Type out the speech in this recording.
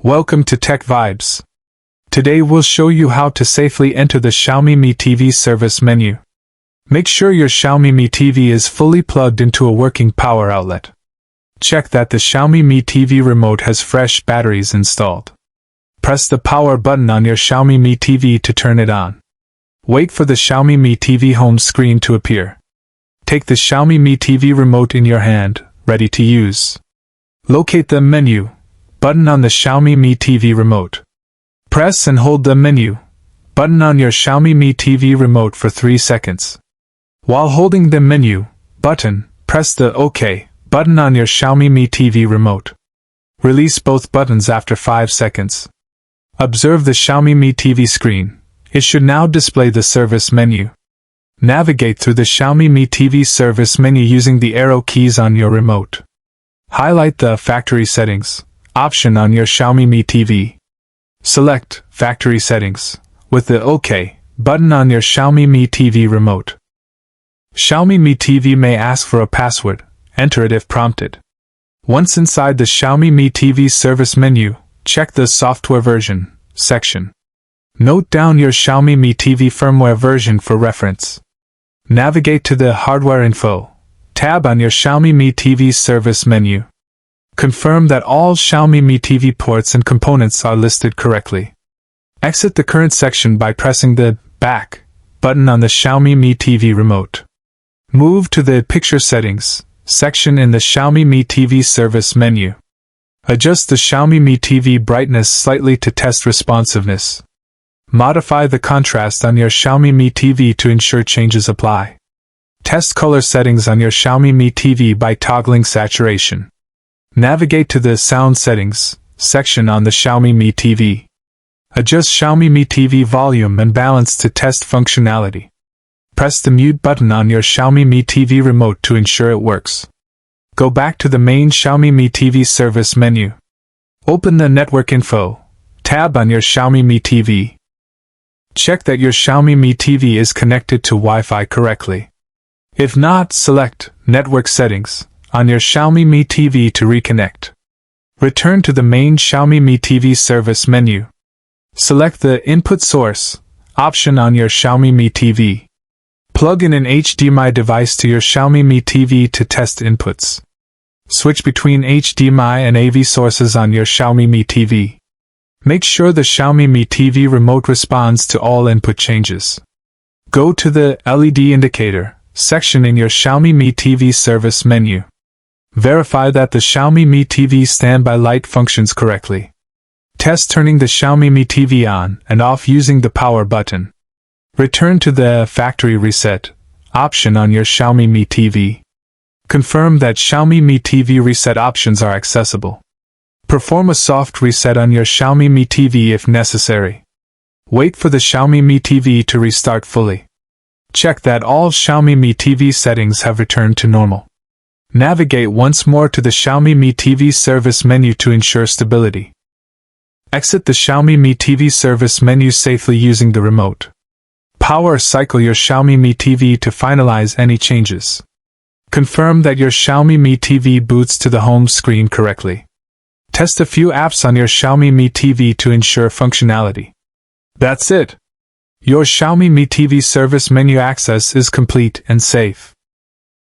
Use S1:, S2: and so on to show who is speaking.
S1: Welcome to Tech Vibes. Today we'll show you how to safely enter the Xiaomi Mi TV service menu. Make sure your Xiaomi Mi TV is fully plugged into a working power outlet. Check that the Xiaomi Mi TV remote has fresh batteries installed. Press the power button on your Xiaomi Mi TV to turn it on. Wait for the Xiaomi Mi TV home screen to appear. Take the Xiaomi Mi TV remote in your hand, ready to use. Locate the menu button on the Xiaomi Mi TV remote. Press and hold the menu button on your Xiaomi Mi TV remote for 3 seconds. While holding the menu button, press the OK button on your Xiaomi Mi TV remote. Release both buttons after 5 seconds. Observe the Xiaomi Mi TV screen. It should now display the service menu. Navigate through the Xiaomi Mi TV service menu using the arrow keys on your remote. Highlight the Factory Settings option on your Xiaomi Mi TV. Select Factory Settings with the OK button on your Xiaomi Mi TV remote. Xiaomi Mi TV may ask for a password. Enter it if prompted. Once inside the Xiaomi Mi TV service menu, check the Software Version section. Note down your Xiaomi Mi TV firmware version for reference. Navigate to the Hardware Info tab on your Xiaomi Mi TV service menu. Confirm that all Xiaomi Mi TV ports and components are listed correctly. Exit the current section by pressing the Back button on the Xiaomi Mi TV remote. Move to the Picture Settings section in the Xiaomi Mi TV service menu. Adjust the Xiaomi Mi TV brightness slightly to test responsiveness. Modify the contrast on your Xiaomi Mi TV to ensure changes apply. Test color settings on your Xiaomi Mi TV by toggling saturation. Navigate to the Sound Settings section on the Xiaomi Mi TV. Adjust Xiaomi Mi TV volume and balance to test functionality. Press the mute button on your Xiaomi Mi TV remote to ensure it works. Go back to the main Xiaomi Mi TV service menu. Open the Network Info tab on your Xiaomi Mi TV. Check that your Xiaomi Mi TV is connected to Wi-Fi correctly. If not, select Network Settings on your Xiaomi Mi TV to reconnect. Return to the main Xiaomi Mi TV service menu. Select the Input Source option on your Xiaomi Mi TV. Plug in an HDMI device to your Xiaomi Mi TV to test inputs. Switch between HDMI and AV sources on your Xiaomi Mi TV. Make sure the Xiaomi Mi TV remote responds to all input changes. Go to the LED indicator section in your Xiaomi Mi TV service menu. Verify that the Xiaomi Mi TV standby light functions correctly. Test turning the Xiaomi Mi TV on and off using the power button. Return to the Factory Reset option on your Xiaomi Mi TV. Confirm that Xiaomi Mi TV reset options are accessible. Perform a soft reset on your Xiaomi Mi TV if necessary. Wait for the Xiaomi Mi TV to restart fully. Check that all Xiaomi Mi TV settings have returned to normal. Navigate once more to the Xiaomi Mi TV service menu to ensure stability. Exit the Xiaomi Mi TV service menu safely using the remote. Power cycle your Xiaomi Mi TV to finalize any changes. Confirm that your Xiaomi Mi TV boots to the home screen correctly. Test a few apps on your Xiaomi Mi TV to ensure functionality. That's it. Your Xiaomi Mi TV service menu access is complete and safe.